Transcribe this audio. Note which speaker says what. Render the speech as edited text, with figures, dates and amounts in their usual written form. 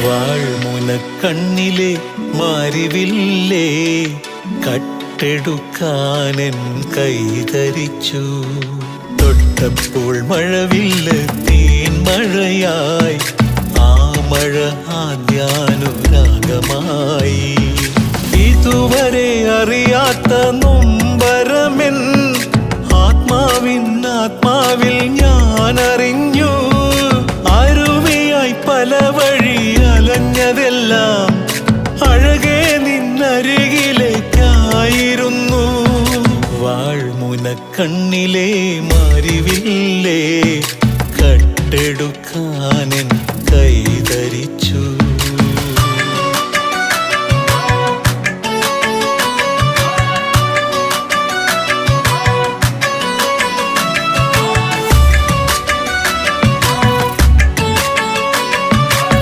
Speaker 1: വാൾമുനക്കണ്ണിലെ മാരിവില്ലേ കട്ടെടുക്കാനെൻ കൈതരിച്ചു. തൊട്ടപ്പോൾ മഴവില്ല് തേൻമഴയായി, ആ മഴ ആദ്യാനുരാഗമായി. ഇതുവരെ അറിയാത്ത നൊമ്പരമെൻ ആത്മാവിൽ ഞാൻ അറിഞ്ഞു. അരുവിയായി പല വഴി അലഞ്ഞതെല്ലാം അഴകേ നിന്നരികിലേക്കായിരുന്നു. വാൾമുനക്കണ്ണിലെ മാരിവില്ലേ കട്ടെടുക്കാനെൻ കൈതരിച്ചു.